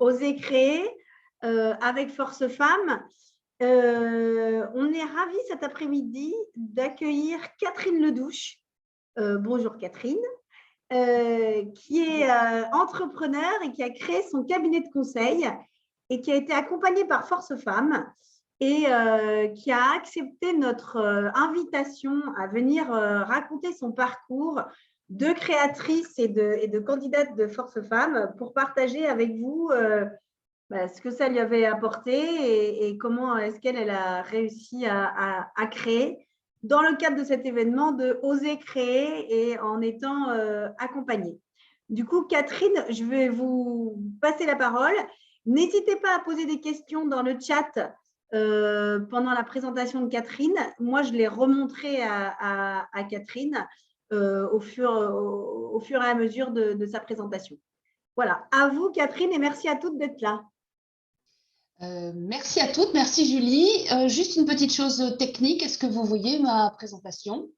Oser créer avec Force Femmes. On est ravis cet après-midi d'accueillir Catherine Ledouche. Bonjour Catherine, qui est entrepreneur et qui a créé son cabinet de conseil et qui a été accompagnée par Force Femmes et qui a accepté notre invitation à venir raconter son parcours de créatrice et de candidate de Force Femmes pour partager avec vous ce que ça lui avait apporté et comment est-ce qu'elle a réussi à créer dans le cadre de cet événement de oser créer et en étant accompagnée. Du coup, Catherine, je vais vous passer la parole. N'hésitez pas à poser des questions dans le chat pendant la présentation de Catherine. Moi, je les remonterai à Catherine au fur et à mesure de sa présentation. Voilà, à vous Catherine et merci à toutes d'être là. Merci à toutes, merci Julie. Juste une petite chose technique, est-ce que vous voyez ma présentation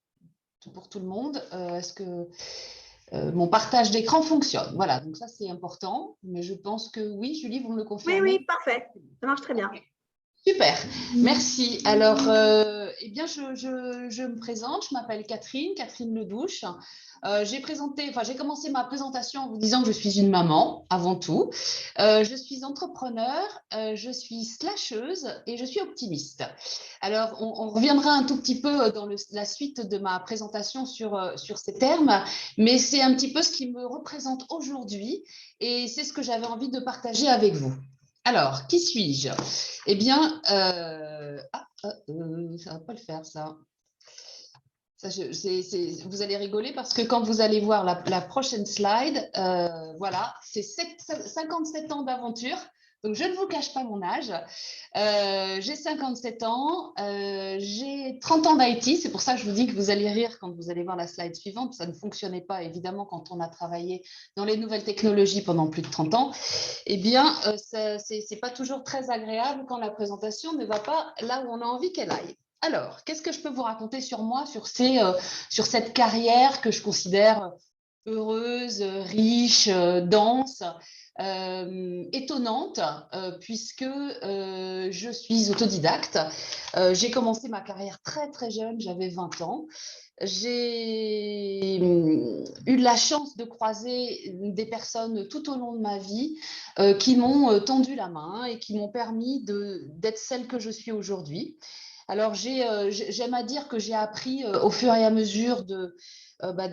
pour tout le monde? Est-ce que mon partage d'écran fonctionne? Voilà, donc ça c'est important, mais je pense que oui, Julie, vous me le confirmez? Oui, parfait, ça marche très bien. Super, merci. Alors, eh bien, je me présente, je m'appelle Catherine Ledouche. J'ai commencé ma présentation en vous disant que je suis une maman, avant tout. Je suis entrepreneur, je suis slasheuse et je suis optimiste. Alors, on reviendra un tout petit peu dans la suite de ma présentation sur ces termes, mais c'est un petit peu ce qui me représente aujourd'hui et c'est ce que j'avais envie de partager avec vous. Alors, qui suis-je? Eh bien, ça ne va pas le faire, ça. Vous allez rigoler parce que quand vous allez voir la prochaine slide, voilà, c'est 57 ans d'aventure. Donc, je ne vous cache pas mon âge. J'ai 57 ans, j'ai 30 ans d'IT. C'est pour ça que je vous dis que vous allez rire quand vous allez voir la slide suivante. Ça ne fonctionnait pas, évidemment, quand on a travaillé dans les nouvelles technologies pendant plus de 30 ans. Eh bien, ce n'est pas toujours très agréable quand la présentation ne va pas là où on a envie qu'elle aille. Alors, qu'est-ce que je peux vous raconter sur moi, sur cette carrière que je considère heureuse, riche, dense, étonnante, puisque je suis autodidacte. J'ai commencé ma carrière très, très jeune, j'avais 20 ans. J'ai eu la chance de croiser des personnes tout au long de ma vie qui m'ont tendu la main et qui m'ont permis d'être celle que je suis aujourd'hui. Alors, j'aime à dire que j'ai appris au fur et à mesure de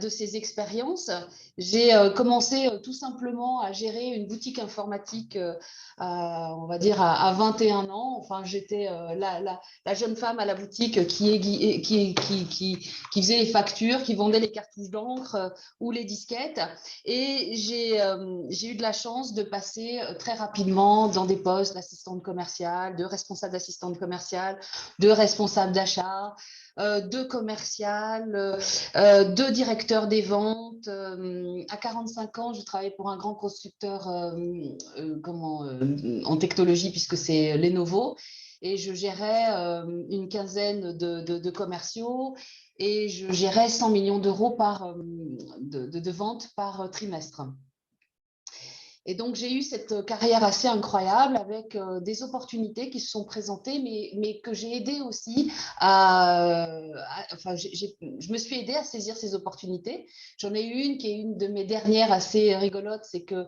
ces expériences. J'ai commencé tout simplement à gérer une boutique informatique, on va dire, à 21 ans. Enfin, j'étais la jeune femme à la boutique qui faisait les factures, qui vendait les cartouches d'encre ou les disquettes. Et j'ai eu de la chance de passer très rapidement dans des postes d'assistante commerciale, de responsable d'assistante commerciale, de responsable d'achat, de commercial, de directeur des ventes. À 45 ans, je travaillais pour un grand constructeur en technologie, puisque c'est Lenovo, et je gérais une quinzaine de commerciaux et je gérais 100 millions d'euros de ventes par trimestre. Et donc, j'ai eu cette carrière assez incroyable avec des opportunités qui se sont présentées, mais que j'ai aidé aussi je me suis aidée à saisir ces opportunités. J'en ai eu une qui est une de mes dernières assez rigolotes, c'est que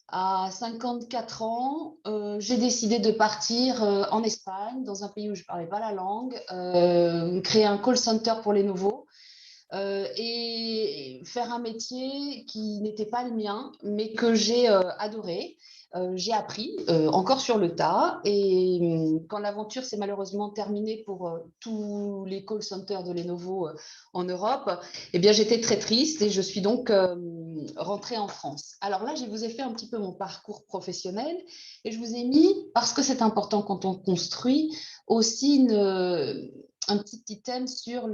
à 54 ans, j'ai décidé de partir en Espagne, dans un pays où je ne parlais pas la langue, créer un call center pour les nouveaux. Et faire un métier qui n'était pas le mien, mais que j'ai adoré. J'ai appris encore sur le tas, et quand l'aventure s'est malheureusement terminée pour tous les call centers de Lenovo en Europe, eh bien j'étais très triste et je suis donc rentrée en France. Alors là, je vous ai fait un petit peu mon parcours professionnel et je vous ai mis, parce que c'est important quand on construit, aussi un petit item sur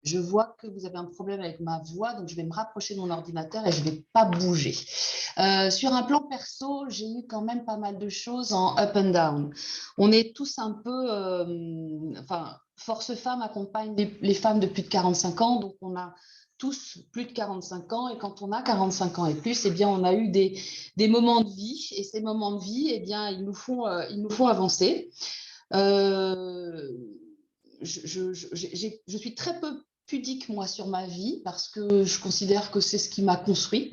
je vois que vous avez un problème avec ma voix, donc je vais me rapprocher de mon ordinateur et je ne vais pas bouger. Sur un plan perso, j'ai eu quand même pas mal de choses en up and down. On est tous un peu... Force Femmes accompagne les femmes de plus de 45 ans, donc on a tous plus de 45 ans, et quand on a 45 ans et plus, eh bien, on a eu des moments de vie, et ces moments de vie, eh bien, ils nous font avancer. Je suis très peu pudique, moi, sur ma vie, parce que je considère que c'est ce qui m'a construit.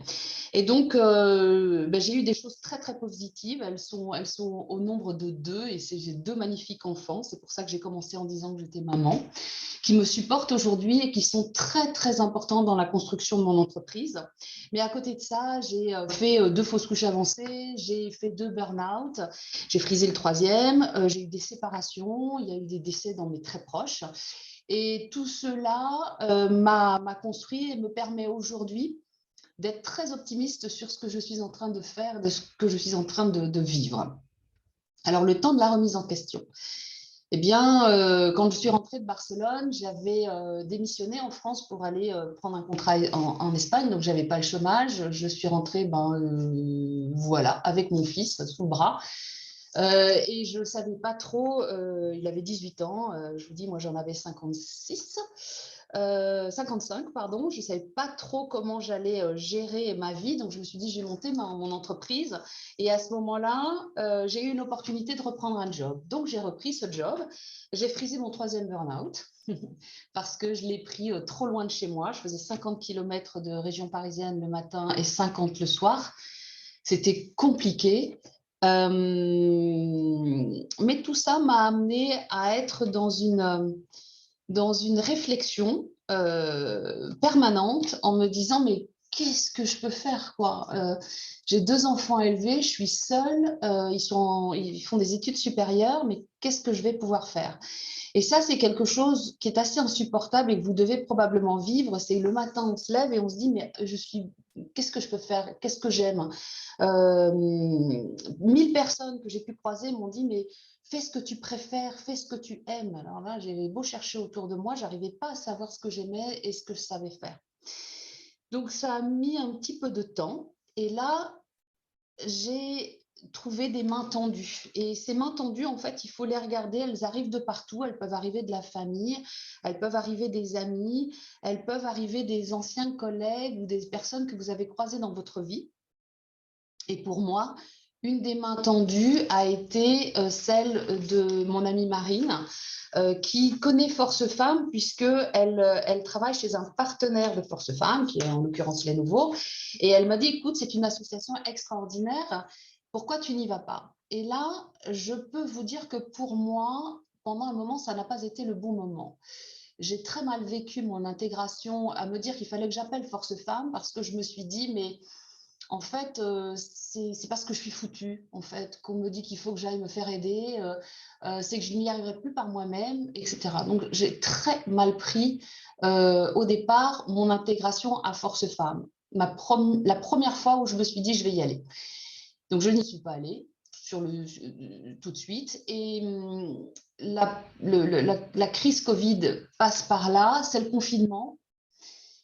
Et donc, j'ai eu des choses très, très positives. Elles sont au nombre de deux, et j'ai deux magnifiques enfants. C'est pour ça que j'ai commencé en disant que j'étais maman, qui me supportent aujourd'hui et qui sont très, très importants dans la construction de mon entreprise. Mais à côté de ça, j'ai fait 2 fausses couches avancées, j'ai fait 2 burn-out, j'ai frisé le 3e, j'ai eu des séparations, il y a eu des décès dans mes très proches. Et tout cela m'a construit et me permet aujourd'hui d'être très optimiste sur ce que je suis en train de faire, de ce que je suis en train de vivre. Alors, le temps de la remise en question. Eh bien, quand je suis rentrée de Barcelone, j'avais démissionné en France pour aller prendre un contrat en Espagne, donc je n'avais pas le chômage. Je suis rentrée, voilà, avec mon fils sous le bras. Et je ne savais pas trop, il avait 18 ans, je vous dis, moi j'en avais 55, pardon. Je ne savais pas trop comment j'allais gérer ma vie, donc je me suis dit, j'ai monté mon entreprise, et à ce moment-là, j'ai eu une opportunité de reprendre un job. Donc j'ai repris ce job, j'ai frisé mon 3e burn-out, parce que je l'ai pris trop loin de chez moi. Je faisais 50 km de région parisienne le matin et 50 le soir. C'était compliqué. Mais tout ça m'a amené à être dans une réflexion permanente, en me disant, mais qu'est-ce que je peux faire, quoi. J'ai 2 enfants élevés, je suis seule, ils font des études supérieures, mais qu'est-ce que je vais pouvoir faire? Et ça, c'est quelque chose qui est assez insupportable et que vous devez probablement vivre. C'est le matin, on se lève et on se dit, mais qu'est-ce que je peux faire? Qu'est-ce que j'aime? 1000 personnes que j'ai pu croiser m'ont dit, mais fais ce que tu préfères, fais ce que tu aimes. Alors là, j'avais beau chercher autour de moi, je n'arrivais pas à savoir ce que j'aimais et ce que je savais faire. Donc, ça a mis un petit peu de temps. Et là, j'ai trouvé des mains tendues. Et ces mains tendues, en fait, il faut les regarder. Elles arrivent de partout. Elles peuvent arriver de la famille, elles peuvent arriver des amis, elles peuvent arriver des anciens collègues ou des personnes que vous avez croisées dans votre vie. Et pour moi, une des mains tendues a été celle de mon amie Marine, qui connaît Force Femmes, puisqu'elle travaille chez un partenaire de Force Femmes, qui est en l'occurrence Les Nouveaux. Et elle m'a dit, écoute, c'est une association extraordinaire, pourquoi tu n'y vas pas? Et là, je peux vous dire que pour moi, pendant un moment, ça n'a pas été le bon moment. J'ai très mal vécu mon intégration, à me dire qu'il fallait que j'appelle Force Femmes, parce que je me suis dit, mais en fait, c'est parce que je suis foutue, en fait, qu'on me dit qu'il faut que j'aille me faire aider, c'est que je n'y arriverai plus par moi-même, etc. Donc, j'ai très mal pris au départ mon intégration à Force Femmes. La première fois où je me suis dit, je vais y aller. Donc, je n'y suis pas allée tout de suite. Et la crise Covid passe par là, c'est le confinement.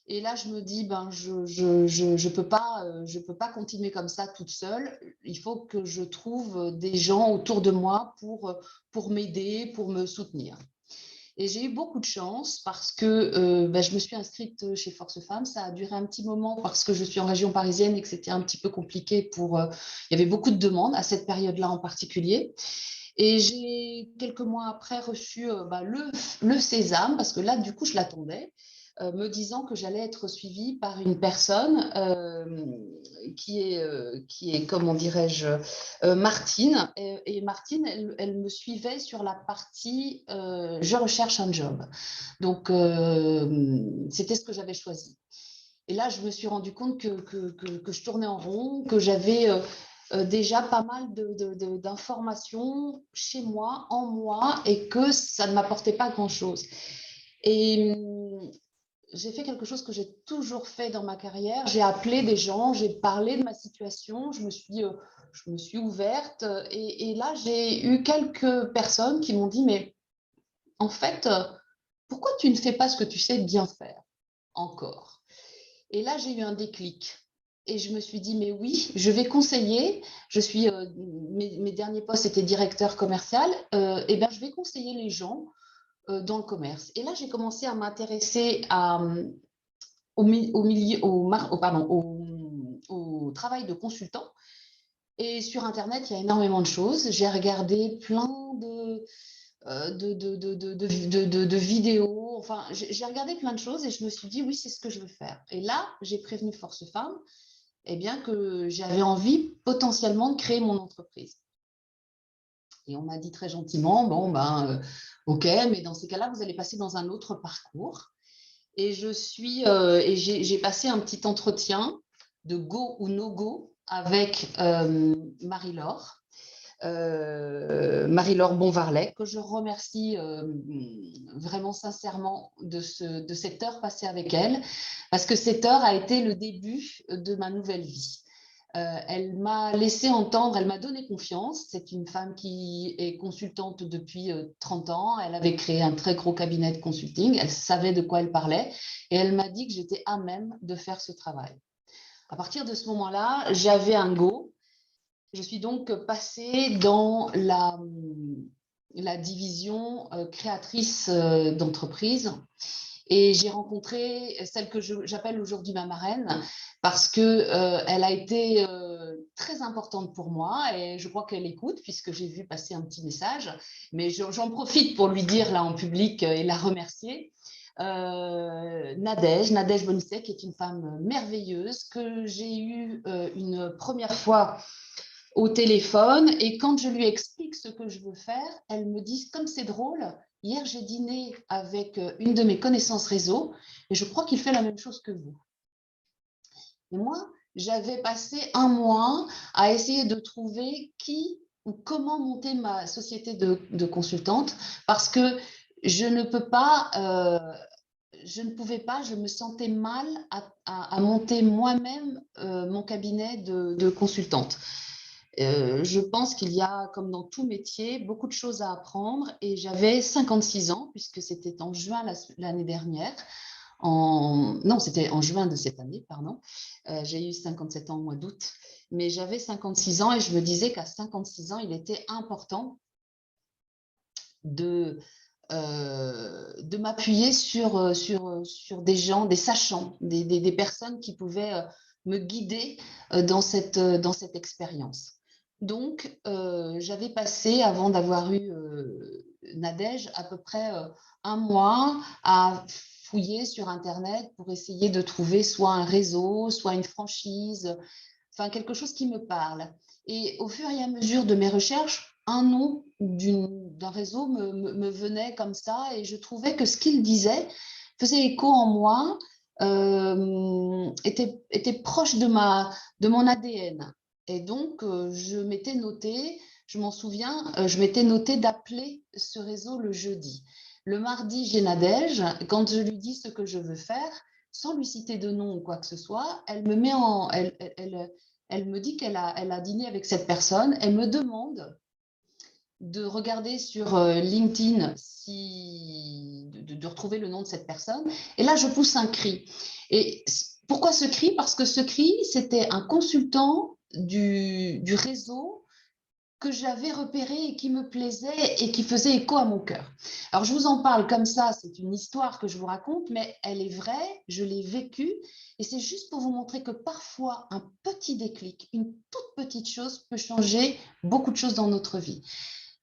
Et là, je me dis, je peux pas continuer comme ça toute seule. Il faut que je trouve des gens autour de moi pour m'aider, pour me soutenir. Et j'ai eu beaucoup de chance parce que je me suis inscrite chez Force Femmes. Ça a duré un petit moment parce que je suis en région parisienne et que c'était un petit peu compliqué il y avait beaucoup de demandes à cette période-là en particulier. Et j'ai, quelques mois après, reçu le sésame, parce que là, du coup, je l'attendais, me disant que j'allais être suivie par une personne qui est, comment dirais-je, Martine. Et Martine, elle me suivait sur la partie je recherche un job. Donc, c'était ce que j'avais choisi. Et là, je me suis rendu compte que je tournais en rond, que j'avais déjà pas mal d'informations chez moi, en moi, et que ça ne m'apportait pas grand-chose. Et j'ai fait quelque chose que j'ai toujours fait dans ma carrière. J'ai appelé des gens, j'ai parlé de ma situation, je me suis ouverte. Et là, j'ai eu quelques personnes qui m'ont dit, mais en fait, pourquoi tu ne fais pas ce que tu sais bien faire encore? Et là, j'ai eu un déclic. Et je me suis dit, mais oui, je vais conseiller. Mes derniers postes étaient directeur commercial. Et ben, je vais conseiller les gens dans le commerce. Et là, j'ai commencé à m'intéresser au travail de consultant. Et sur Internet, il y a énormément de choses. J'ai regardé plein de vidéos. Enfin, j'ai regardé plein de choses et je me suis dit, oui, c'est ce que je veux faire. Et là, j'ai prévenu Force Femmes, eh bien, que j'avais envie potentiellement de créer mon entreprise. Et on m'a dit très gentiment, bon, ben, OK, mais dans ces cas-là, vous allez passer dans un autre parcours. Et j'ai passé un petit entretien de go ou no go avec Marie-Laure. Marie-Laure Bonvarlet, que je remercie vraiment sincèrement de cette heure passée avec elle, parce que cette heure a été le début de ma nouvelle vie. Elle m'a laissé entendre, elle m'a donné confiance. C'est une femme qui est consultante depuis 30 ans. Elle avait créé un très gros cabinet de consulting. Elle savait de quoi elle parlait et elle m'a dit que j'étais à même de faire ce travail. À partir de ce moment-là, j'avais un go. Je suis donc passée dans la division créatrice d'entreprise et j'ai rencontré celle que j'appelle aujourd'hui ma marraine parce qu'elle a été très importante pour moi et je crois qu'elle écoute puisque j'ai vu passer un petit message. Mais j'en profite pour lui dire là en public et la remercier. Nadège Bonissek, qui est une femme merveilleuse que j'ai eue une première fois au téléphone et quand je lui explique ce que je veux faire, elle me dit comme c'est drôle, hier j'ai dîné avec une de mes connaissances réseau et je crois qu'il fait la même chose que vous. Et moi, j'avais passé un mois à essayer de trouver qui ou comment monter ma société de consultante parce que je ne peux pas, je ne pouvais pas, je me sentais mal à monter moi-même mon cabinet de consultante. Je pense qu'il y a, comme dans tout métier, beaucoup de choses à apprendre et j'avais 56 ans puisque c'était en juin l'année dernière. Non, c'était en juin de cette année, pardon. J'ai eu 57 ans au mois d'août, mais j'avais 56 ans et je me disais qu'à 56 ans, il était important de m'appuyer sur des gens, des sachants, des personnes qui pouvaient me guider dans cette expérience. Donc, j'avais passé, avant d'avoir eu Nadège, à peu près un mois à fouiller sur Internet pour essayer de trouver soit un réseau, soit une franchise, enfin quelque chose qui me parle. Et au fur et à mesure de mes recherches, un nom d'un réseau me venait comme ça et je trouvais que ce qu'il disait faisait écho en moi, était proche de mon ADN. Et donc, je m'étais noté, je m'en souviens, je m'étais noté d'appeler ce réseau le jeudi. Le mardi, j'ai Nadège. Quand je lui dis ce que je veux faire, sans lui citer de nom ou quoi que ce soit, elle me met elle me dit qu'elle a dîné avec cette personne. Elle me demande de regarder sur LinkedIn de retrouver le nom de cette personne. Et là, je pousse un cri. Et pourquoi ce cri? Parce que ce cri, c'était un consultant du réseau que j'avais repéré et qui me plaisait et qui faisait écho à mon cœur. Alors, je vous en parle comme ça, c'est une histoire que je vous raconte, mais elle est vraie, je l'ai vécue, et c'est juste pour vous montrer que parfois, un petit déclic, une toute petite chose peut changer beaucoup de choses dans notre vie.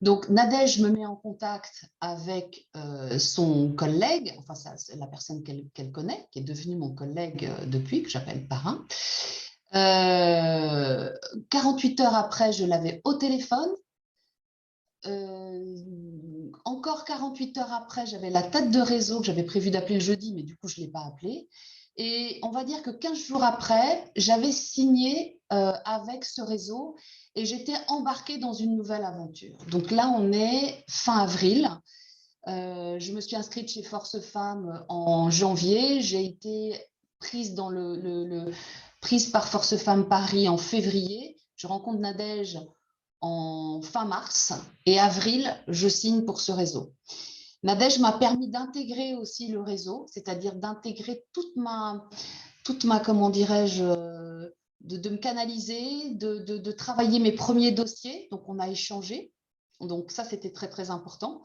Donc, Nadège me met en contact avec son collègue, enfin, c'est la personne qu'elle connaît, qui est devenue mon collègue depuis, que j'appelle parrain. 48 heures après, je l'avais au téléphone. Encore 48 heures après, j'avais la tête de réseau que j'avais prévu d'appeler le jeudi, mais du coup, je ne l'ai pas appelé. Et on va dire que 15 jours après, j'avais signé avec ce réseau et j'étais embarquée dans une nouvelle aventure. Donc là, on est fin avril. Je me suis inscrite chez Force Femmes en janvier. J'ai été prise prise par Force Femmes Paris en février. Je rencontre Nadège en fin mars et avril, je signe pour ce réseau. Nadège m'a permis d'intégrer aussi le réseau, c'est-à-dire d'intégrer toute ma comment dirais-je, de me canaliser, de travailler mes premiers dossiers. Donc, on a échangé. Donc, ça, c'était très, très important.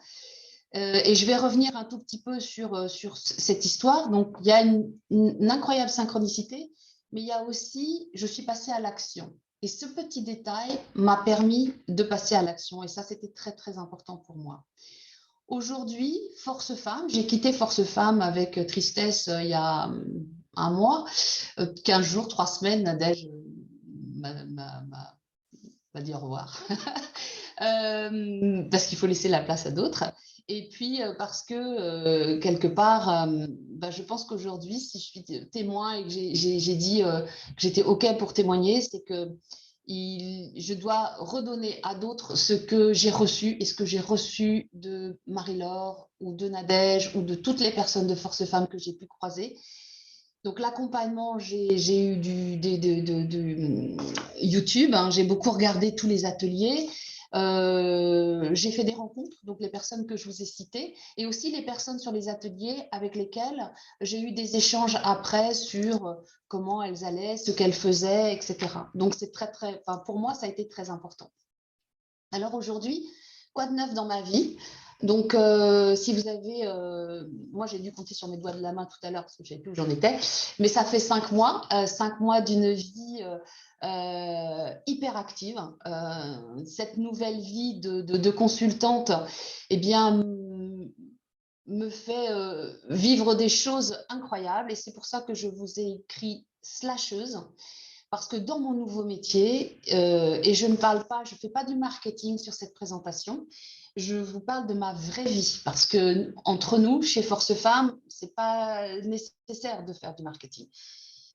Et je vais revenir un tout petit peu sur cette histoire. Donc, il y a une incroyable synchronicité, mais il y a aussi, je suis passée à l'action. Et ce petit détail m'a permis de passer à l'action. Et ça, c'était très, très important pour moi. Aujourd'hui, Force Femmes, j'ai quitté Force Femmes avec tristesse il y a un mois, 15 jours, 3 semaines, Nadège m'a dit au revoir. Parce qu'il faut laisser la place à d'autres. Et puis, parce que, quelque part, je pense qu'aujourd'hui, si je suis témoin et que j'ai dit que j'étais OK pour témoigner, c'est que je dois redonner à d'autres ce que j'ai reçu et ce que j'ai reçu de Marie-Laure ou de Nadège ou de toutes les personnes de Force Femmes que j'ai pu croiser. Donc, l'accompagnement, j'ai eu du YouTube, hein, j'ai beaucoup regardé tous les ateliers. J'ai fait des rencontres, donc les personnes que je vous ai citées, et aussi les personnes sur les ateliers avec lesquelles j'ai eu des échanges après sur comment elles allaient, ce qu'elles faisaient, etc. Donc, c'est pour moi, ça a été très important. Alors aujourd'hui, quoi de neuf dans ma vie? Donc, si vous avez, moi j'ai dû compter sur mes doigts de la main tout à l'heure parce que je ne savais plus où j'en étais, mais ça fait 5 mois d'une vie hyper active. Cette nouvelle vie de consultante, eh bien, me fait vivre des choses incroyables et c'est pour ça que je vous ai écrit slasheuse. Parce que dans mon nouveau métier, et je ne fais pas du marketing sur cette présentation, je vous parle de ma vraie vie. Parce que entre nous, chez Force Femmes, ce n'est pas nécessaire de faire du marketing.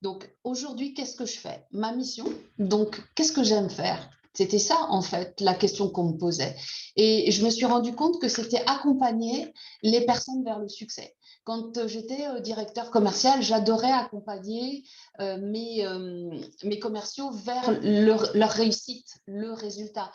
Donc aujourd'hui, qu'est-ce que je fais? Ma mission, donc qu'est-ce que j'aime faire? C'était ça, en fait, la question qu'on me posait. Et je me suis rendu compte que c'était accompagner les personnes vers le succès. Quand j'étais directeur commercial, j'adorais accompagner mes commerciaux vers leur réussite, le résultat.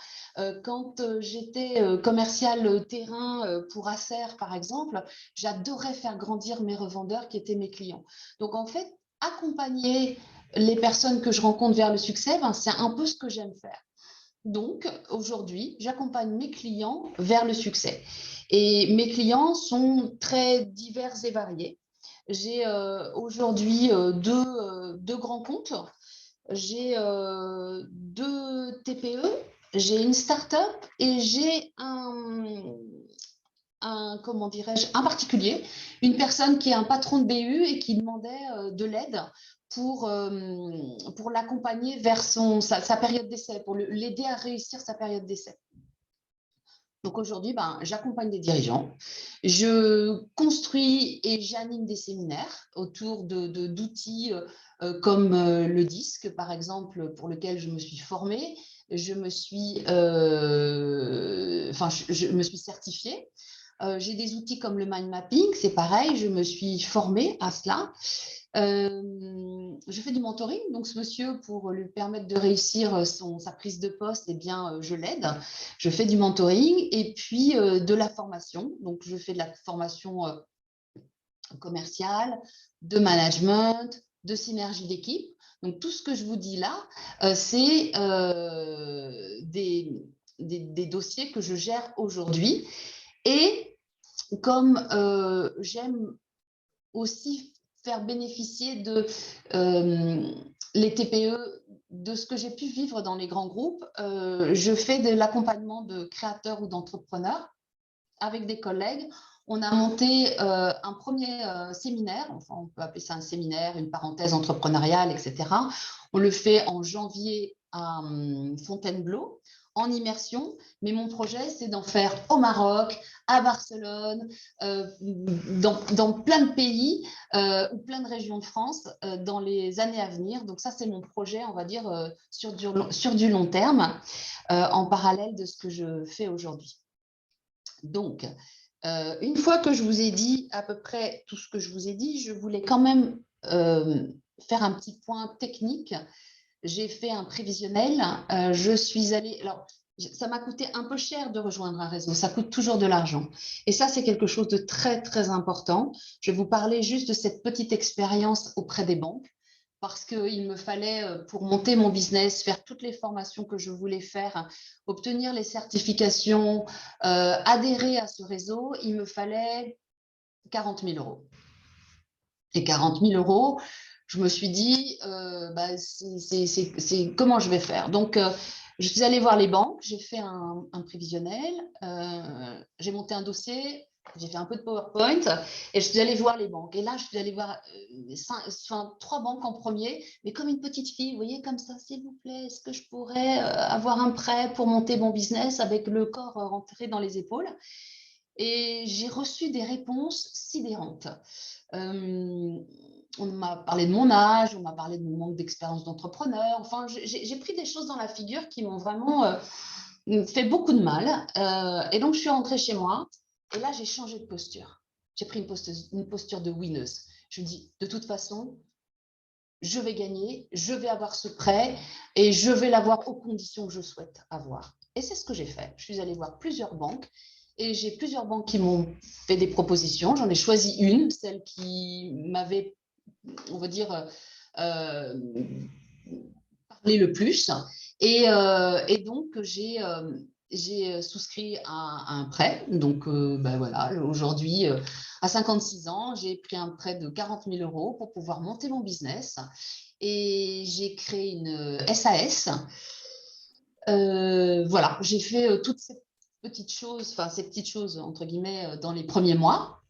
Quand j'étais commercial terrain pour Acer, par exemple, j'adorais faire grandir mes revendeurs qui étaient mes clients. Donc, en fait, accompagner les personnes que je rencontre vers le succès, c'est un peu ce que j'aime faire. Donc, aujourd'hui, j'accompagne mes clients vers le succès. Et mes clients sont très divers et variés. J'ai aujourd'hui deux grands comptes. J'ai 2 TPE, j'ai une start-up et j'ai comment dirais-je, un particulier, une personne qui est un patron de BU et qui demandait de l'aide pour l'accompagner vers sa période d'essai, pour l'aider à réussir sa période d'essai. Donc aujourd'hui, j'accompagne des dirigeants, je construis et j'anime des séminaires autour d'outils comme le disque, par exemple, pour lequel je me suis formée. Je me suis certifiée. J'ai des outils comme le mind mapping, c'est pareil, je me suis formée à cela. Je fais du mentoring, donc ce monsieur, pour lui permettre de réussir sa prise de poste, je l'aide. Je fais du mentoring et puis de la formation. Donc, je fais de la formation commerciale, de management, de synergie d'équipe. Donc, tout ce que je vous dis là, c'est des dossiers que je gère aujourd'hui. Et comme j'aime aussi faire bénéficier les TPE de ce que j'ai pu vivre dans les grands groupes, je fais de l'accompagnement de créateurs ou d'entrepreneurs avec des collègues. On a monté un premier séminaire, enfin on peut appeler ça un séminaire, une parenthèse entrepreneuriale, etc. On le fait en janvier à Fontainebleau, en immersion, mais mon projet, c'est d'en faire au Maroc, à Barcelone, dans plein de pays ou plein de régions de France dans les années à venir. Donc ça, c'est mon projet, on va dire, sur du long terme, en parallèle de ce que je fais aujourd'hui. Donc, une fois que je vous ai dit à peu près tout ce que je vous ai dit, je voulais quand même faire un petit point technique. J'ai fait un prévisionnel. Je suis allée… Alors, ça m'a coûté un peu cher de rejoindre un réseau. Ça coûte toujours de l'argent. Et ça, c'est quelque chose de très, très important. Je vais vous parler juste de cette petite expérience auprès des banques. parce qu'il me fallait, pour monter mon business, faire toutes les formations que je voulais faire, obtenir les certifications, adhérer à ce réseau, il me fallait 40 000 euros. Et 40 000 euros, je me suis dit, c'est comment je vais faire. Donc, je suis allée voir les banques, j'ai fait un prévisionnel, j'ai monté un dossier, j'ai fait un peu de PowerPoint et je suis allée voir les banques. Et là, je suis allée voir 3 banques en premier, mais comme une petite fille, vous voyez, comme ça, s'il vous plaît, est-ce que je pourrais avoir un prêt pour monter mon business avec le corps rentré dans les épaules? Et j'ai reçu des réponses sidérantes. On m'a parlé de mon âge, on m'a parlé de mon manque d'expérience d'entrepreneur. Enfin, j'ai pris des choses dans la figure qui m'ont vraiment fait beaucoup de mal. Et donc, je suis rentrée chez moi et là, j'ai changé de posture. J'ai pris une posture de winneuse. Je me dis, de toute façon, je vais gagner, je vais avoir ce prêt et je vais l'avoir aux conditions que je souhaite avoir. Et c'est ce que j'ai fait. Je suis allée voir plusieurs banques et j'ai plusieurs banques qui m'ont fait des propositions. J'en ai choisi une, celle qui m'avait, on va dire, parlé le plus. Et donc, j'ai souscrit à un prêt. Donc, voilà, aujourd'hui, à 56 ans, j'ai pris un prêt de 40 000 euros pour pouvoir monter mon business. Et j'ai créé une SAS. Voilà, j'ai fait toutes ces petites choses, enfin ces petites choses, entre guillemets, dans les premiers mois.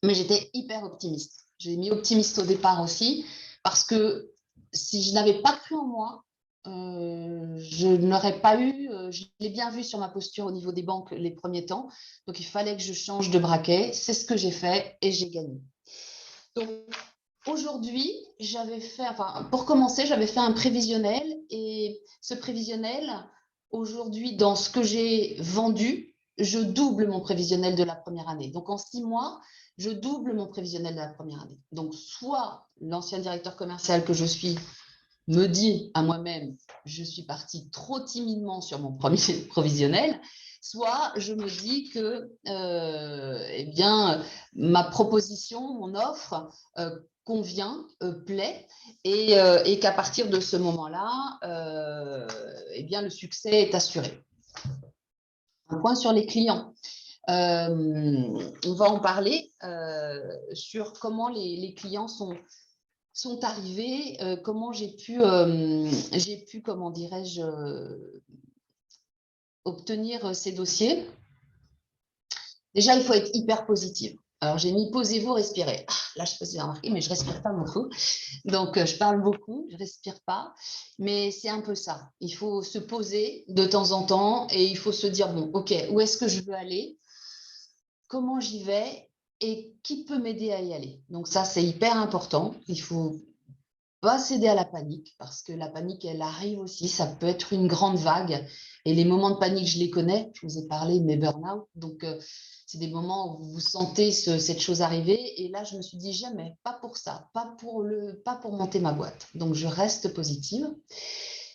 Mais j'étais hyper optimiste. J'ai mis optimiste au départ aussi, parce que si je n'avais pas cru en moi, je n'aurais pas eu, je l'ai bien vu sur ma posture au niveau des banques les premiers temps, donc il fallait que je change de braquet. C'est ce que j'ai fait et j'ai gagné. Donc aujourd'hui, pour commencer, j'avais fait un prévisionnel et ce prévisionnel, aujourd'hui, dans ce que j'ai vendu, je double mon prévisionnel de la première année. Donc en 6 mois, je double mon prévisionnel de la première année. Donc soit l'ancien directeur commercial que je suis me dit à moi-même, je suis partie trop timidement sur mon premier provisionnel, soit je me dis que eh bien, ma proposition, mon offre convient, plaît, et qu'à partir de ce moment-là, eh bien, le succès est assuré. Un point sur les clients. On va en parler sur comment les clients sont arrivés, comment j'ai pu, comment dirais-je, obtenir ces dossiers. Déjà, il faut être hyper positive. Alors, j'ai mis posez-vous, respirez. Là, je ne sais pas si vous avez remarqué, mais je ne respire pas beaucoup. Donc, je parle beaucoup, je ne respire pas. Mais c'est un peu ça. Il faut se poser de temps en temps et il faut se dire, bon, OK, où est-ce que je veux aller? Comment j'y vais? Et qui peut m'aider à y aller? Donc, ça, c'est hyper important. Il faut pas céder à la panique, parce que la panique, elle arrive aussi, ça peut être une grande vague. Et les moments de panique, je les connais, je vous ai parlé de mes burn-out. Donc, c'est des moments où vous sentez cette chose arriver. Et là, je me suis dit, jamais, pas pour ça, pas pour monter ma boîte. Donc, je reste positive.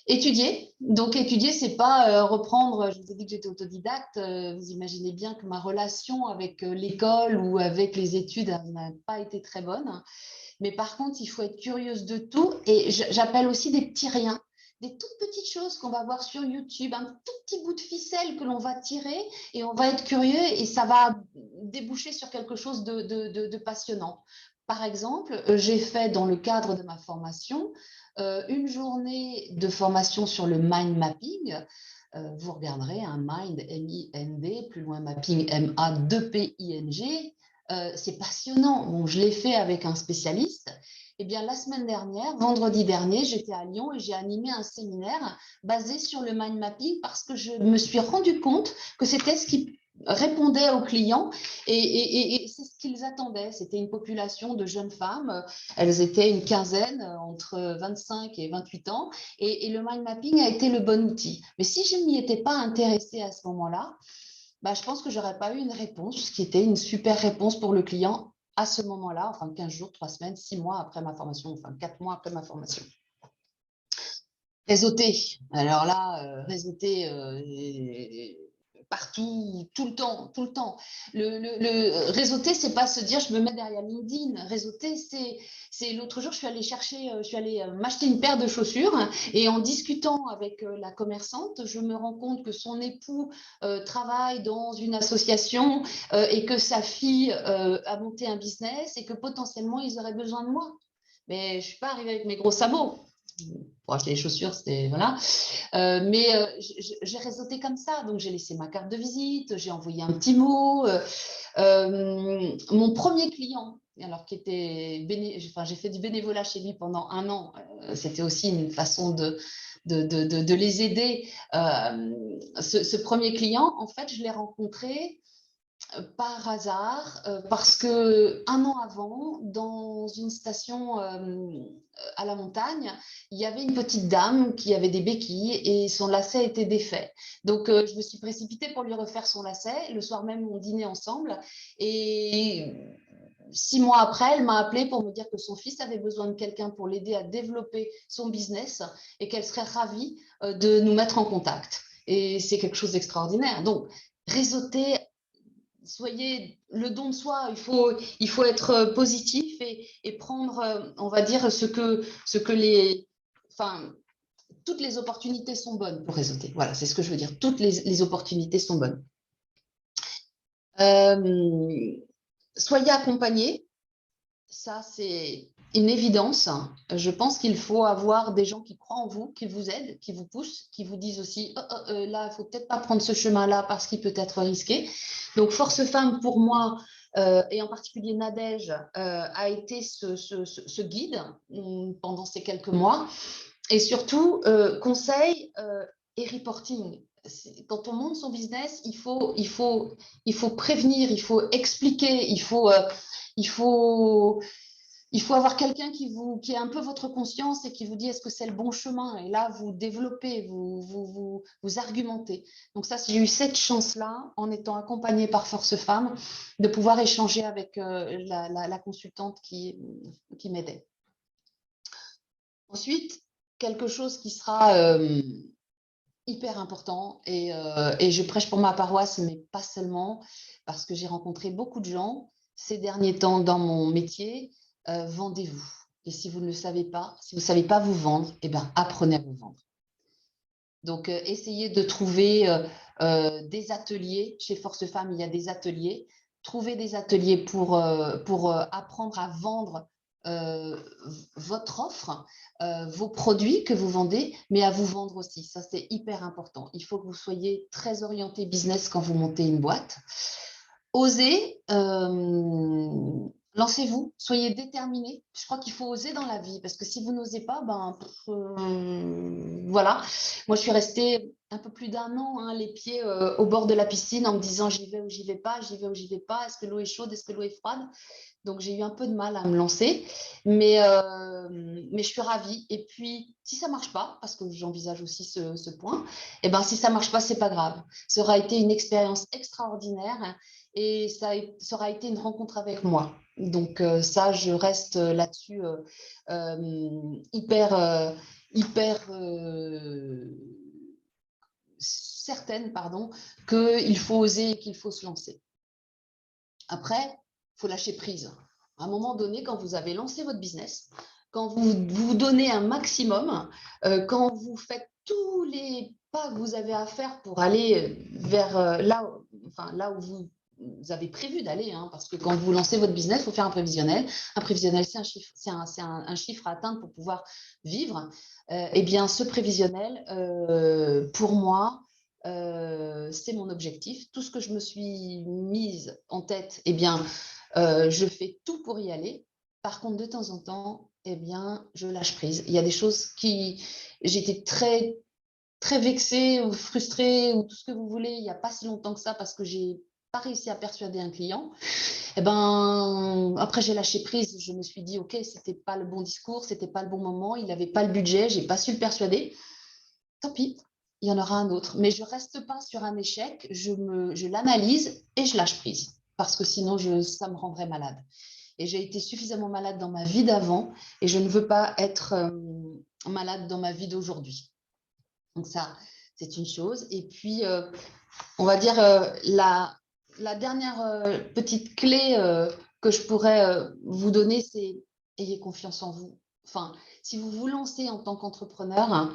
Étudier. Donc, étudier, c'est pas reprendre, je vous ai dit que j'étais autodidacte, vous imaginez bien que ma relation avec l'école ou avec les études n'a pas été très bonne. Mais par contre, il faut être curieuse de tout. Et j'appelle aussi des petits riens, des toutes petites choses qu'on va voir sur YouTube, un tout petit bout de ficelle que l'on va tirer et on va être curieux et ça va déboucher sur quelque chose de passionnant. Par exemple, j'ai fait dans le cadre de ma formation une journée de formation sur le mind mapping. Vous regarderez un mind, M-I-N-D, plus loin mapping, M-A-2-P-I-N-G. C'est passionnant. Bon, je l'ai fait avec un spécialiste. Eh bien, la semaine dernière, vendredi dernier, j'étais à Lyon et j'ai animé un séminaire basé sur le mind mapping parce que je me suis rendu compte que c'était ce qui répondait aux clients et c'est ce qu'ils attendaient. C'était une population de jeunes femmes. Elles étaient une quinzaine, entre 25 et 28 ans. Et le mind mapping a été le bon outil. Mais si je ne m'y étais pas intéressée à ce moment-là, je pense que je n'aurais pas eu une réponse qui était une super réponse pour le client à ce moment-là, enfin 15 jours, 3 semaines, 6 mois après ma formation, enfin 4 mois après ma formation. Réseauter. Alors là, réseauter, partout, tout le temps, tout le temps. Le réseauter, c'est pas se dire je me mets derrière LinkedIn. Réseauter, c'est l'autre jour, je suis allée m'acheter une paire de chaussures et en discutant avec la commerçante, je me rends compte que son époux travaille dans une association et que sa fille a monté un business et que potentiellement ils auraient besoin de moi. Mais je suis pas arrivée avec mes gros sabots pour acheter les chaussures, c'était voilà. Mais j'ai réseauté comme ça, donc j'ai laissé ma carte de visite, j'ai envoyé un petit mot. Mon premier client, alors qui était enfin, j'ai fait du bénévolat chez lui pendant 1 an, c'était aussi une façon de les aider. Ce premier client, en fait, je l'ai rencontré par hasard, parce que 1 an avant, dans une station à la montagne, il y avait une petite dame qui avait des béquilles et son lacet était défait. Donc, je me suis précipitée pour lui refaire son lacet. Le soir même, on dînait ensemble et 6 mois après, elle m'a appelée pour me dire que son fils avait besoin de quelqu'un pour l'aider à développer son business et qu'elle serait ravie de nous mettre en contact. Et c'est quelque chose d'extraordinaire. Donc, réseauter, soyez le don de soi, il faut être positif et prendre, on va dire, ce que enfin, toutes les opportunités sont bonnes pour réseauter. Voilà, c'est ce que je veux dire. Toutes les opportunités sont bonnes. Soyez accompagnés, ça c'est une évidence. Je pense qu'il faut avoir des gens qui croient en vous, qui vous aident, qui vous poussent, qui vous disent aussi là, il ne faut peut-être pas prendre ce chemin-là parce qu'il peut être risqué. Donc, Force Femmes, pour moi, et en particulier Nadège, a été ce guide pendant ces quelques mois. Et surtout, conseil et reporting. Quand on monte son business, il faut prévenir, il faut expliquer, il faut avoir quelqu'un qui est un peu votre conscience et qui vous dit est-ce que c'est le bon chemin. Et là, vous développez, vous argumentez. Donc ça, j'ai eu cette chance-là, en étant accompagnée par Force Femmes, de pouvoir échanger avec la consultante qui m'aidait. Ensuite, quelque chose qui sera hyper important, et je prêche pour ma paroisse, mais pas seulement, parce que j'ai rencontré beaucoup de gens ces derniers temps dans mon métier. Vendez-vous. Et si vous ne le savez pas, si vous ne savez pas vous vendre, eh ben, apprenez à vous vendre. Donc, essayez de trouver des ateliers. Chez Force Femmes, il y a des ateliers. Trouvez des ateliers pour apprendre à vendre votre offre, vos produits que vous vendez, mais à vous vendre aussi. Ça, c'est hyper important. Il faut que vous soyez très orienté business quand vous montez une boîte. Osez, lancez-vous, soyez déterminés. Je crois qu'il faut oser dans la vie, parce que si vous n'osez pas, voilà. Moi, je suis restée un peu plus d'1 an, les pieds au bord de la piscine, en me disant j'y vais ou j'y vais pas, j'y vais ou j'y vais pas, est-ce que l'eau est chaude, est-ce que l'eau est froide? Donc, j'ai eu un peu de mal à me lancer, mais je suis ravie. Et puis, si ça marche pas, parce que j'envisage aussi ce point, eh ben, si ça marche pas, c'est pas grave. Ça aura été une expérience extraordinaire et ça aura été une rencontre avec moi. Donc, ça, je reste là-dessus hyper certaine, qu'il faut oser et qu'il faut se lancer. Après, il faut lâcher prise. À un moment donné, quand vous avez lancé votre business, quand vous donnez un maximum, quand vous faites tous les pas que vous avez à faire pour aller vers là où vous avez prévu d'aller, parce que quand vous lancez votre business, il faut faire un prévisionnel. Un prévisionnel, c'est un chiffre, un chiffre à atteindre pour pouvoir vivre. Eh bien, ce prévisionnel, pour moi, c'est mon objectif. Tout ce que je me suis mise en tête, eh bien, je fais tout pour y aller. Par contre, de temps en temps, eh bien, je lâche prise. Il y a des choses qui... J'étais très, très vexée ou frustrée ou tout ce que vous voulez il n'y a pas si longtemps que ça parce que j'ai pas réussi à persuader un client. Eh ben, après, j'ai lâché prise. Je me suis dit, OK, c'était pas le bon discours, c'était pas le bon moment, il n'avait pas le budget, j'ai pas su le persuader. Tant pis, il y en aura un autre. Mais je ne reste pas sur un échec, je l'analyse et je lâche prise. Parce que sinon, ça me rendrait malade. Et j'ai été suffisamment malade dans ma vie d'avant et je ne veux pas être malade dans ma vie d'aujourd'hui. Donc ça c'est une chose. Et puis, on va dire, la dernière petite clé que je pourrais vous donner, c'est ayez confiance en vous. Enfin, si vous vous lancez en tant qu'entrepreneur, hein,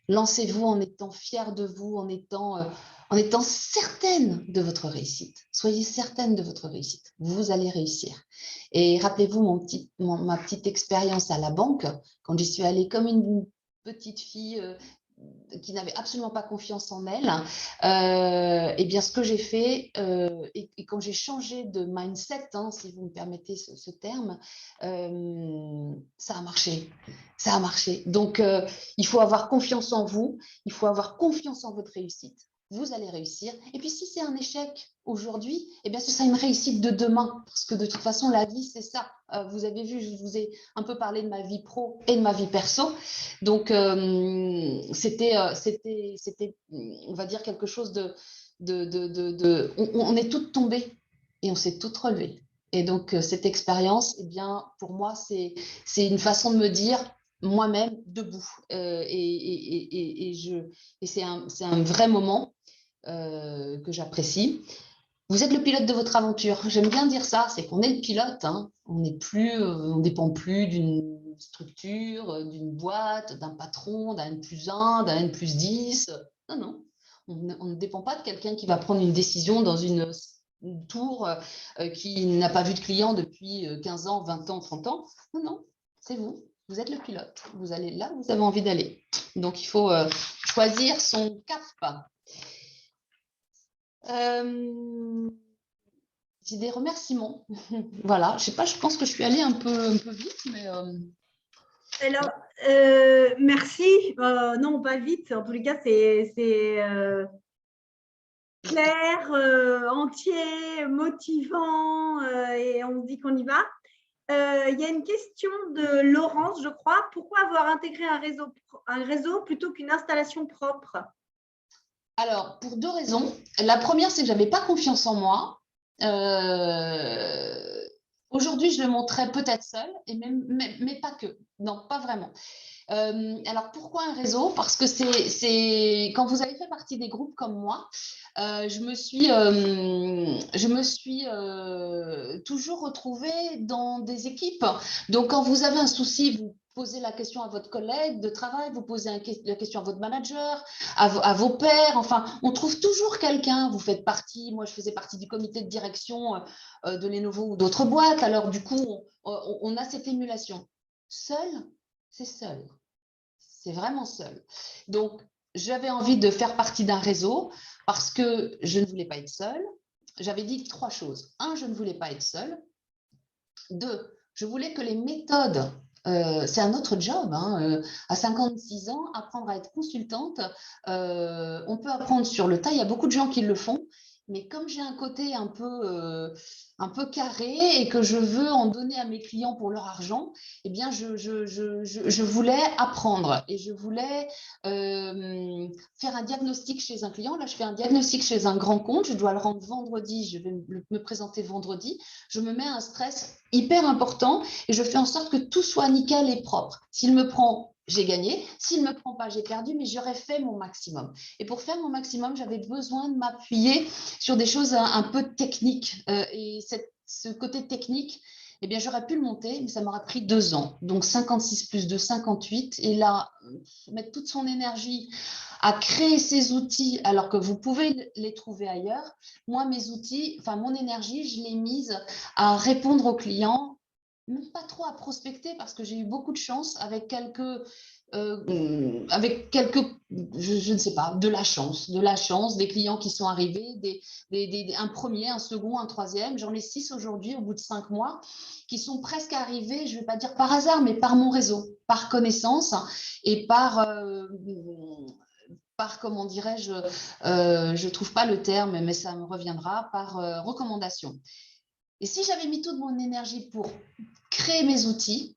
lancez-vous en étant fier de vous, en étant certaine de votre réussite. Soyez certaine de votre réussite. Vous allez réussir. Et rappelez-vous ma petite expérience à la banque, quand j'y suis allée comme une petite fille qui n'avait absolument pas confiance en elle, et bien ce que j'ai fait, et quand j'ai changé de mindset, hein, si vous me permettez ce terme, ça a marché. Ça a marché. Donc, il faut avoir confiance en vous, il faut avoir confiance en votre réussite. Vous allez réussir. Et puis, si c'est un échec aujourd'hui, eh bien, ce sera une réussite de demain. Parce que de toute façon, la vie, c'est ça. Vous avez vu, je vous ai un peu parlé de ma vie pro et de ma vie perso. Donc, c'était, on va dire, quelque chose on est toutes tombées et on s'est toutes relevées. Et donc, cette expérience, eh bien, pour moi, c'est une façon de me dire moi-même debout. Et c'est un vrai moment que j'apprécie. Vous êtes le pilote de votre aventure. J'aime bien dire ça, c'est qu'on est le pilote. Hein. On ne dépend plus d'une structure, d'une boîte, d'un patron, d'un N+1, d'un N+10. Non, non. On ne dépend pas de quelqu'un qui va prendre une décision dans une tour qui n'a pas vu de client depuis 15 ans, 20 ans, 30 ans. Non, non, c'est vous. Vous êtes le pilote. Vous allez là où vous avez envie d'aller. Donc, il faut choisir son cap. J'ai des remerciements. Voilà, je sais pas, je pense que je suis allée un peu vite, mais. Alors, merci. Non, pas vite. En tous les cas, c'est clair, entier, motivant, et on se dit qu'on y va. Il y a une question de Laurence, je crois. Pourquoi avoir intégré un réseau plutôt qu'une installation propre? Alors, pour deux raisons. La première, c'est que je n'avais pas confiance en moi. Aujourd'hui, je le montrais peut-être seule, mais pas que. Non, pas vraiment. Alors, pourquoi un réseau? Parce que c'est quand vous avez fait partie des groupes comme moi, je me suis toujours retrouvée dans des équipes. Donc, quand vous avez un souci, vous posez la question à votre collègue de travail, vous posez la question à votre manager, à vos pairs. Enfin, on trouve toujours quelqu'un. Vous faites partie, moi, je faisais partie du comité de direction de Lenovo ou d'autres boîtes. Alors, du coup, on a cette émulation. Seul, c'est seul. C'est vraiment seul. Donc, j'avais envie de faire partie d'un réseau parce que je ne voulais pas être seule. J'avais dit trois choses. Un, je ne voulais pas être seule. Deux, je voulais que les méthodes, c'est un autre job, hein, à 56 ans, apprendre à être consultante, on peut apprendre sur le tas. Il y a beaucoup de gens qui le font. Mais comme j'ai un côté un peu carré et que je veux en donner à mes clients pour leur argent, eh bien, je voulais apprendre et je voulais faire un diagnostic chez un client. Là, je fais un diagnostic chez un grand compte. Je dois le rendre vendredi. Je vais me présenter vendredi. Je me mets un stress hyper important et je fais en sorte que tout soit nickel et propre. S'il me prend, j'ai gagné. S'il ne me prend pas, j'ai perdu, mais j'aurais fait mon maximum. Et pour faire mon maximum, j'avais besoin de m'appuyer sur des choses un peu techniques. Et ce côté technique, eh bien, j'aurais pu le monter, mais ça m'aurait pris 2 ans. Donc, 56 plus 2, 58. Et là, mettre toute son énergie à créer ces outils, alors que vous pouvez les trouver ailleurs. Moi, mes outils, enfin, mon énergie, je l'ai mise à répondre aux clients, même pas trop à prospecter, parce que j'ai eu beaucoup de chance avec quelques je ne sais pas, de la chance, des clients qui sont arrivés, un premier, un second, un troisième. J'en ai 6 aujourd'hui, au bout de 5 mois, qui sont presque arrivés, je ne vais pas dire par hasard, mais par mon réseau, par connaissance et comment dirais-je, je ne trouve pas le terme, mais ça me reviendra, par recommandation. Et si j'avais mis toute mon énergie pour créer mes outils,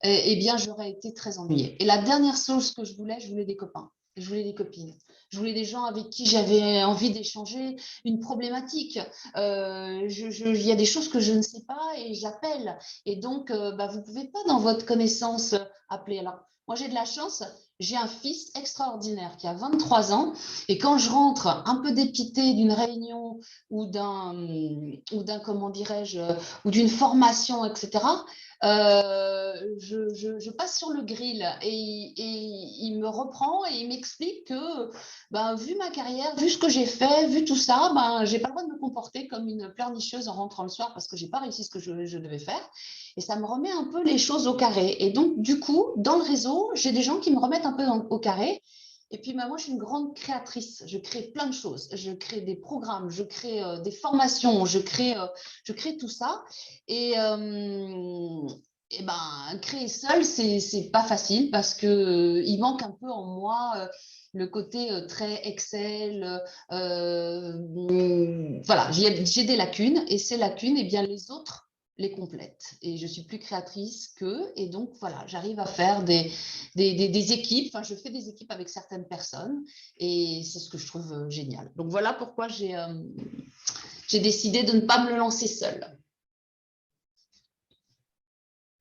eh bien, j'aurais été très ennuyée. Et la dernière chose que je voulais des copains. Je voulais des copines. Je voulais des gens avec qui j'avais envie d'échanger une problématique. Il y a des choses que je ne sais pas et j'appelle. Et donc, vous ne pouvez pas, dans votre connaissance, appeler. Alors, moi, j'ai de la chance. j'ai un fils extraordinaire qui a 23 ans et quand je rentre un peu dépitée d'une réunion ou comment dirais-je, ou d'une formation, etc., je passe sur le grill et il me reprend et il m'explique que ben, vu ma carrière, vu ce que j'ai fait, vu tout ça, ben, je n'ai pas le droit de me comporter comme une pleurnicheuse en rentrant le soir parce que je n'ai pas réussi ce que je devais faire. Et ça me remet un peu les choses au carré. Et donc, du coup, dans le réseau, j'ai des gens qui me remettent un peu au carré. Et puis, ben, moi, je suis une grande créatrice. Je crée plein de choses. Je crée des programmes, je crée des formations, je crée tout ça. Et, et ben, créer seul, c'est pas facile parce que il manque un peu en moi le côté très Excel. Voilà, j'ai des lacunes et ces lacunes, eh bien, les autres les complètent. Et je suis plus créatrice qu'eux. Et donc, voilà, j'arrive à faire des équipes. Enfin, je fais des équipes avec certaines personnes et c'est ce que je trouve génial. Donc, voilà pourquoi j'ai décidé de ne pas me le lancer seule.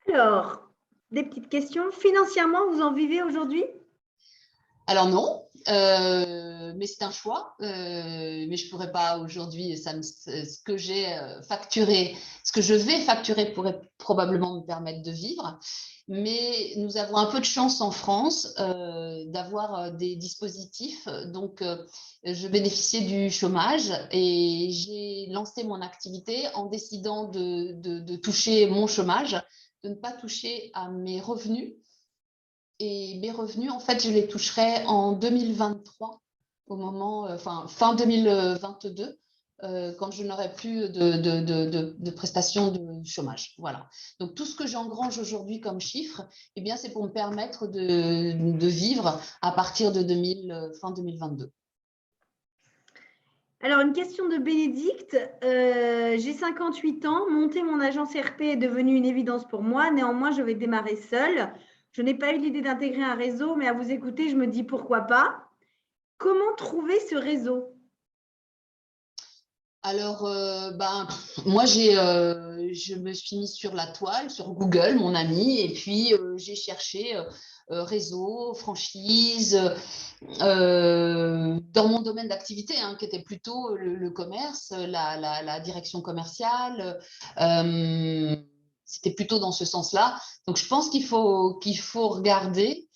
Alors, des petites questions. Financièrement, vous en vivez aujourd'hui? Alors non, mais c'est un choix. Mais je pourrais pas aujourd'hui. Ce que j'ai facturé, ce que je vais facturer pourrait probablement me permettre de vivre. Mais nous avons un peu de chance en France d'avoir des dispositifs. Donc, je bénéficiais du chômage et j'ai lancé mon activité en décidant de toucher mon chômage, de ne pas toucher à mes revenus. Et mes revenus, en fait, je les toucherai en 2023, au moment, enfin, fin 2022, quand je n'aurai plus de prestations de chômage. Voilà. Donc, tout ce que j'engrange aujourd'hui comme chiffre, eh bien, c'est pour me permettre de vivre à partir de fin 2022. Alors, une question de Bénédicte. J'ai 58 ans. Monter mon agence RP est devenu une évidence pour moi. Néanmoins, je vais démarrer seule. Je n'ai pas eu l'idée d'intégrer un réseau, mais à vous écouter, je me dis pourquoi pas. Comment trouver ce réseau? Alors, ben, moi, je me suis mise sur la toile, sur Google, mon ami, et puis j'ai cherché réseau, franchise, dans mon domaine d'activité, hein, qui était plutôt le commerce, la direction commerciale. C'était plutôt dans ce sens-là. Donc, je pense qu'il faut regarder.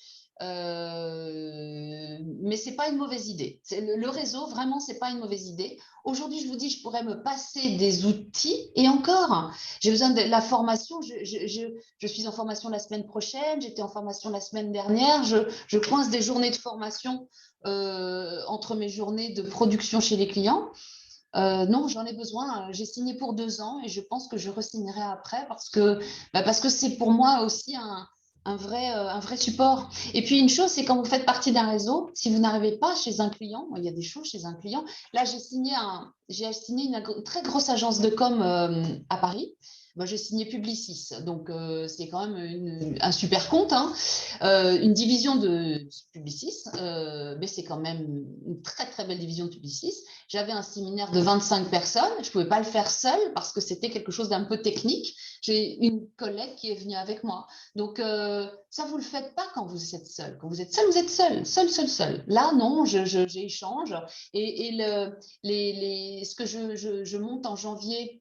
Mais c'est pas une mauvaise idée. Le réseau, vraiment, c'est pas une mauvaise idée. Aujourd'hui, je vous dis, je pourrais me passer des outils et encore, j'ai besoin de la formation. Je suis en formation la semaine prochaine, j'étais en formation la semaine dernière. Je coince des journées de formation entre mes journées de production chez les clients. Non, j'en ai besoin. J'ai signé pour 2 ans et je pense que je re-signerai après parce que c'est pour moi aussi un vrai support. Et puis une chose, c'est quand vous faites partie d'un réseau, si vous n'arrivez pas chez un client, il y a des choses chez un client. Là, j'ai signé une très grosse agence de com à Paris. Moi, j'ai signé Publicis, donc c'est quand même un super compte, hein. Une division de Publicis, mais c'est quand même une très très belle division de Publicis. J'avais un séminaire de 25 personnes, je ne pouvais pas le faire seule parce que c'était quelque chose d'un peu technique. J'ai une collègue qui est venue avec moi. Donc, ça, vous ne le faites pas quand vous êtes seul. Quand vous êtes seul, seul. Là, non, j'échange. Et ce que je monte en janvier,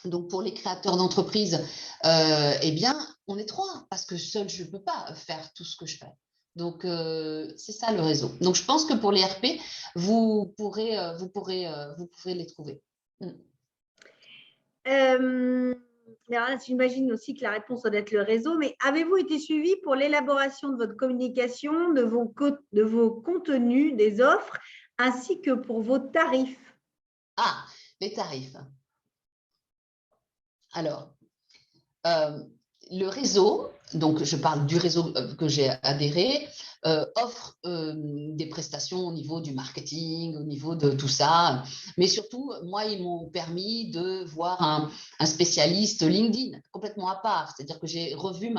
donc pour les créateurs d'entreprises, eh bien, on est 3 parce que seul, je ne peux pas faire tout ce que je fais. Donc, c'est ça le réseau. Donc, je pense que pour les RP, vous pourrez les trouver. Alors, j'imagine aussi que la réponse doit être le réseau, mais avez-vous été suivi pour l'élaboration de votre communication, de vos contenus, des offres, ainsi que pour vos tarifs? Ah, les tarifs. Alors, le réseau, donc je parle du réseau que j'ai adhéré, offre des prestations au niveau du marketing, au niveau de tout ça. Mais surtout, moi, ils m'ont permis de voir un spécialiste LinkedIn complètement à part. C'est-à-dire que j'ai revu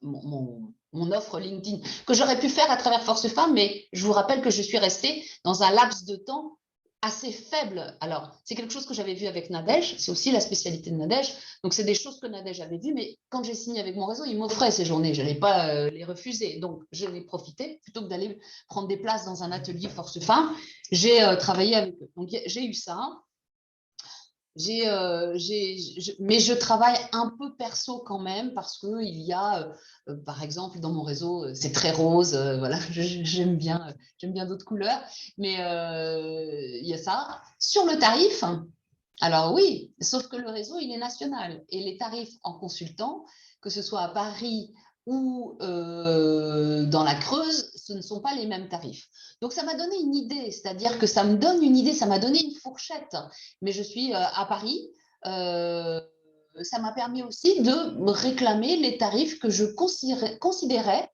mon offre LinkedIn que j'aurais pu faire à travers Force Femmes, mais je vous rappelle que je suis restée dans un laps de temps assez faible. Alors, c'est quelque chose que j'avais vu avec Nadège, c'est aussi la spécialité de Nadège. Donc, c'est des choses que Nadège avait vues, mais quand j'ai signé avec mon réseau, ils m'offraient ces journées. Je n'allais pas les refuser. Donc, je l'ai profité. Plutôt que d'aller prendre des places dans un atelier Force Femmes, j'ai travaillé avec eux. Donc, j'ai eu ça. Mais je travaille un peu perso quand même parce qu'il y a, par exemple, dans mon réseau, c'est très rose, voilà, j'aime bien d'autres couleurs, mais il y a ça. Sur le tarif, alors oui, sauf que le réseau, il est national et les tarifs en consultant, que ce soit à Paris ou dans la Creuse, ce ne sont pas les mêmes tarifs. Donc, ça m'a donné une idée, c'est-à-dire que ça me donne une idée, ça m'a donné une fourchette. Mais je suis à Paris. Ça m'a permis aussi de réclamer les tarifs que je considérais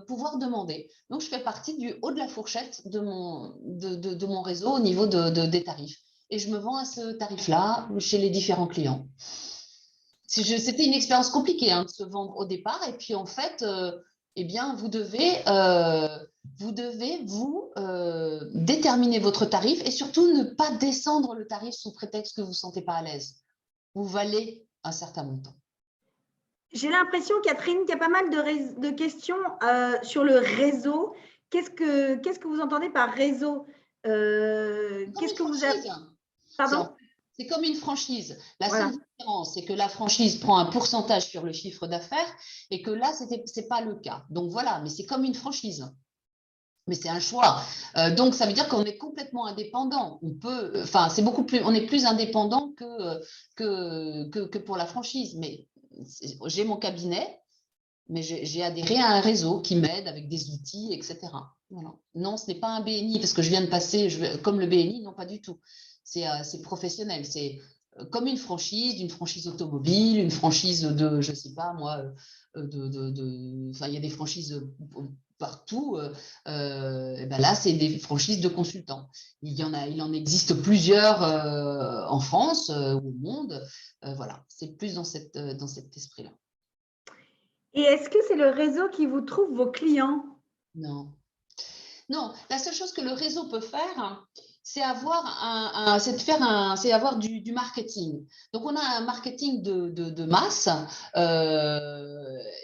pouvoir demander. Donc, je fais partie du haut de la fourchette de mon réseau au niveau des tarifs. Et je me vends à ce tarif-là chez les différents clients. C'était une expérience compliquée hein, de se vendre au départ. Et puis, en fait, eh bien, vous devez déterminer votre tarif et surtout ne pas descendre le tarif sous prétexte que vous ne vous sentez pas à l'aise. Vous valez un certain montant. J'ai l'impression, Catherine, qu'il y a pas mal de questions sur le réseau. Qu'est-ce que vous entendez par réseau? Qu'est-ce que vous avez… Pardon? C'est comme une franchise. La Voilà. seule différence, c'est que la franchise prend un pourcentage sur le chiffre d'affaires et que là, ce n'est pas le cas. Donc voilà, mais c'est comme une franchise. Mais c'est un choix. Donc, ça veut dire qu'on est complètement indépendant. On est plus indépendant que pour la franchise. Mais j'ai mon cabinet, mais j'ai adhéré à un réseau qui m'aide avec des outils, etc. Voilà. Non, ce n'est pas un BNI, parce que je viens de passer, comme le BNI, non, pas du tout. C'est professionnel. C'est comme une franchise automobile, une franchise de, je ne sais pas moi, il y a des franchises partout. Et ben là, c'est des franchises de consultants. Il en existe plusieurs en France ou au monde. Voilà, c'est plus dans cet esprit-là. Et est-ce que c'est le réseau qui vous trouve vos clients? Non. Non, la seule chose que le réseau peut faire, c'est avoir du marketing. Donc, on a un marketing de masse.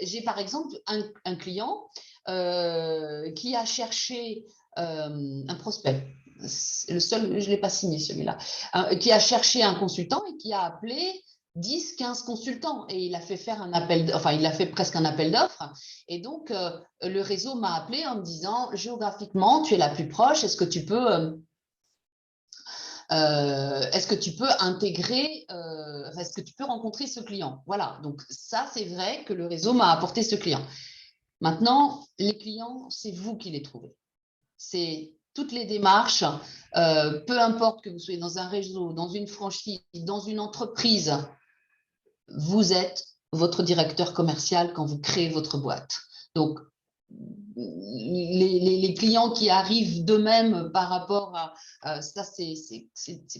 J'ai par exemple un client qui a cherché un prospect. Le seul, je ne l'ai pas signé celui-là, qui a cherché un consultant et qui a appelé 10, 15 consultants et il a fait il a fait presque un appel d'offres. Et donc, le réseau m'a appelé en me disant, géographiquement, tu es la plus proche, est-ce que tu peux intégrer, est-ce que tu peux rencontrer ce client? Voilà, donc ça, c'est vrai que le réseau m'a apporté ce client. Maintenant, les clients, c'est vous qui les trouvez. C'est toutes les démarches, peu importe que vous soyez dans un réseau, dans une franchise, dans une entreprise, vous êtes votre directeur commercial quand vous créez votre boîte. Donc, les clients qui arrivent d'eux-mêmes par rapport à ça, c'est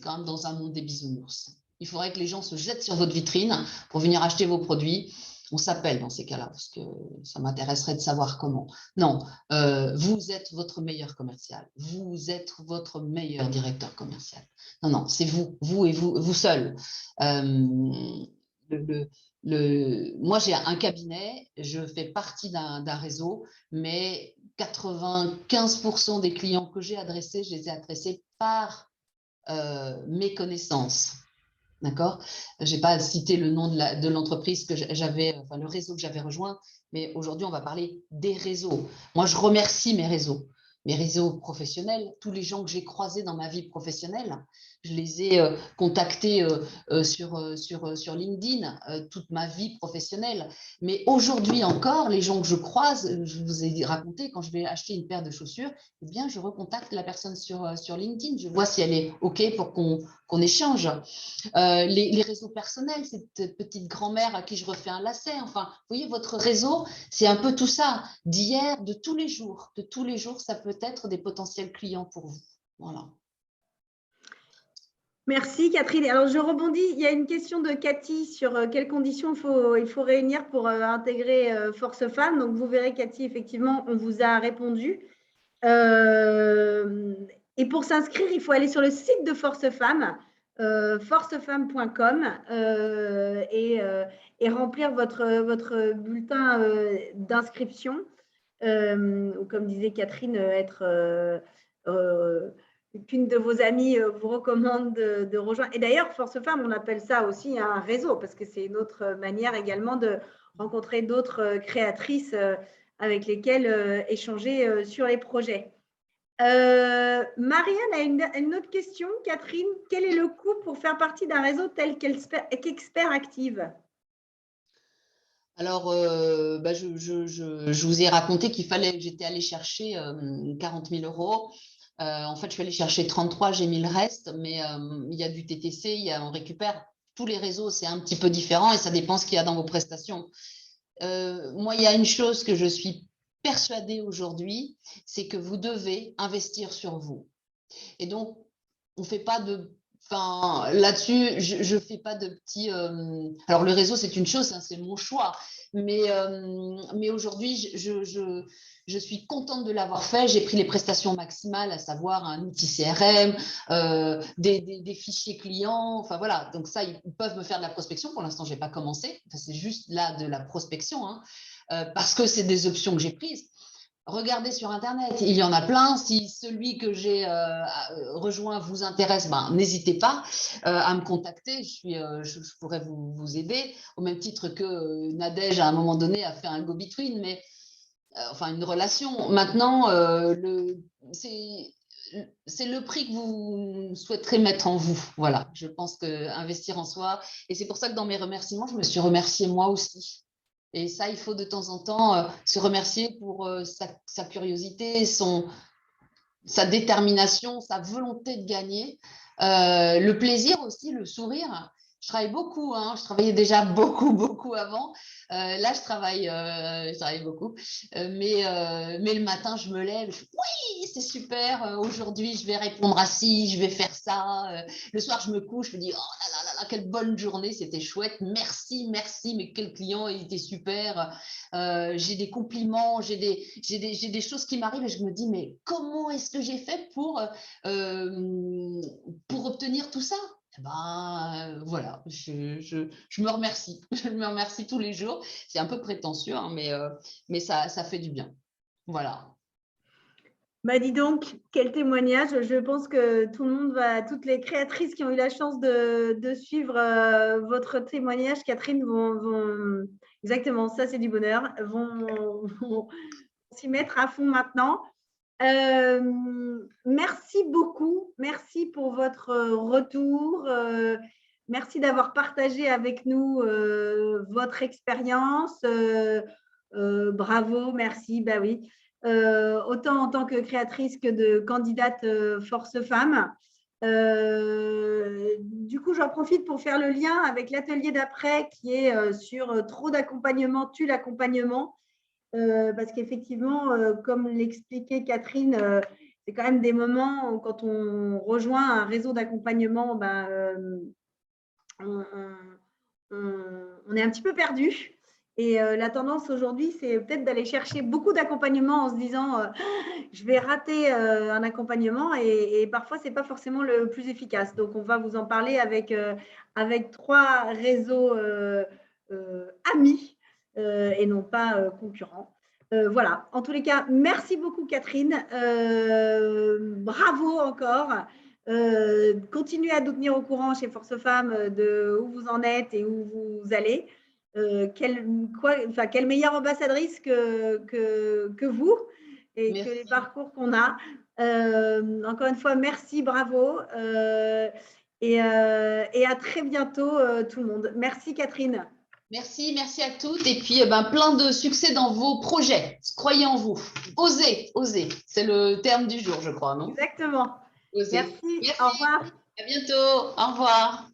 quand même dans un monde des bisounours. Il faudrait que les gens se jettent sur votre vitrine pour venir acheter vos produits. On s'appelle dans ces cas-là, parce que ça m'intéresserait de savoir comment. Non, vous êtes votre meilleur commercial. Vous êtes votre meilleur directeur commercial. Non, non, c'est vous et vous seul. Moi, j'ai un cabinet, je fais partie d'un réseau, mais 95% des clients que j'ai adressés, je les ai adressés par mes connaissances. D'accord? Je n'ai pas cité le nom de l'entreprise que j'avais, enfin le réseau que j'avais rejoint, mais aujourd'hui, on va parler des réseaux. Moi, je remercie mes réseaux professionnels, tous les gens que j'ai croisés dans ma vie professionnelle. Je les ai contactés sur LinkedIn toute ma vie professionnelle. Mais aujourd'hui encore, les gens que je croise, je vous ai raconté, quand je vais acheter une paire de chaussures, eh bien, je recontacte la personne sur LinkedIn. Je vois si elle est OK pour qu'on échange. Les réseaux personnels, cette petite grand-mère à qui je refais un lacet. Enfin, vous voyez, votre réseau, c'est un peu tout ça, d'hier, de tous les jours. De tous les jours, ça peut être des potentiels clients pour vous. Voilà. Merci Catherine. Alors je rebondis, il y a une question de Cathy sur quelles conditions il faut réunir pour intégrer Force Femmes. Donc vous verrez Cathy, effectivement, on vous a répondu. Et pour s'inscrire, il faut aller sur le site de Force Femmes, forcefemme.com, et remplir votre bulletin d'inscription. Ou comme disait Catherine, qu'une de vos amies vous recommande de rejoindre. Et d'ailleurs, Force Femmes, on appelle ça aussi un réseau, parce que c'est une autre manière également de rencontrer d'autres créatrices avec lesquelles échanger sur les projets. Marianne a une autre question. Catherine, quel est le coût pour faire partie d'un réseau tel qu'Expert Active? Alors, je vous ai raconté j'étais allée chercher 40 000 euros. En fait, je suis allée chercher 33, j'ai mis le reste, mais il y a du TTC, on récupère tous les réseaux, c'est un petit peu différent et ça dépend ce qu'il y a dans vos prestations. Moi, il y a une chose que je suis persuadée aujourd'hui, c'est que vous devez investir sur vous. Et donc, on fait pas de... Enfin, là-dessus, je ne fais pas de petits... Alors, le réseau, c'est une chose, hein, c'est mon choix. Mais aujourd'hui, je suis contente de l'avoir fait. J'ai pris les prestations maximales, à savoir un outil CRM, des fichiers clients. Enfin, voilà. Donc, ça, ils peuvent me faire de la prospection. Pour l'instant, je n'ai pas commencé. Enfin, c'est juste là de la prospection, hein, parce que c'est des options que j'ai prises. Regardez sur Internet, il y en a plein. Si celui que j'ai rejoint vous intéresse, ben, n'hésitez pas à me contacter. Je pourrais vous aider, au même titre que Nadège, à un moment donné, a fait un go-between, mais enfin une relation. Maintenant, c'est le prix que vous souhaiterez mettre en vous. Voilà, je pense qu'investir en soi. Et c'est pour ça que dans mes remerciements, je me suis remerciée moi aussi. Et ça, il faut de temps en temps se remercier pour sa curiosité, sa détermination, sa volonté de gagner. Le plaisir aussi, le sourire. Je travaille beaucoup, hein, je travaillais déjà beaucoup avant. Là, je travaille beaucoup. Mais le matin, je me lève, oui, c'est super, aujourd'hui, je vais répondre à ci, je vais faire ça. Le soir, je me couche, je me dis, oh là, quelle bonne journée, c'était chouette, merci, mais quel client, il était super. J'ai des compliments, j'ai des choses qui m'arrivent et je me dis, mais comment est-ce que j'ai fait pour obtenir tout ça? Voilà, je me remercie. Je me remercie tous les jours. C'est un peu prétentieux, hein, mais ça fait du bien. Voilà. Bah dis donc, quel témoignage. Je pense que tout le monde toutes les créatrices qui ont eu la chance de suivre votre témoignage, Catherine, vont exactement, ça c'est du bonheur, vont s'y mettre à fond maintenant. Merci beaucoup. Merci pour votre retour. Merci d'avoir partagé avec nous votre expérience. Bravo, merci. Bah oui. Autant en tant que créatrice que de candidate Force Femmes. Du coup, j'en profite pour faire le lien avec l'atelier d'après qui est sur trop d'accompagnement tue l'accompagnement. Parce qu'effectivement, comme l'expliquait Catherine, c'est quand même des moments où quand on rejoint un réseau d'accompagnement, on est un petit peu perdu. Et la tendance aujourd'hui, c'est peut-être d'aller chercher beaucoup d'accompagnement en se disant je vais rater un accompagnement et parfois, ce n'est pas forcément le plus efficace. Donc, on va vous en parler avec 3 réseaux amis et non pas concurrents. Voilà. En tous les cas, merci beaucoup, Catherine. Bravo encore. Continuez à nous tenir au courant chez Force Femmes de où vous en êtes et où vous allez. Quelle meilleure ambassadrice que vous et merci. Que les parcours qu'on a. Encore une fois, merci, bravo. Et à très bientôt, tout le monde. Merci, Catherine. Merci à toutes. Et puis, plein de succès dans vos projets. Croyez en vous. Osez. C'est le terme du jour, je crois, non? Exactement. Osez. Merci. Au revoir. À bientôt. Au revoir.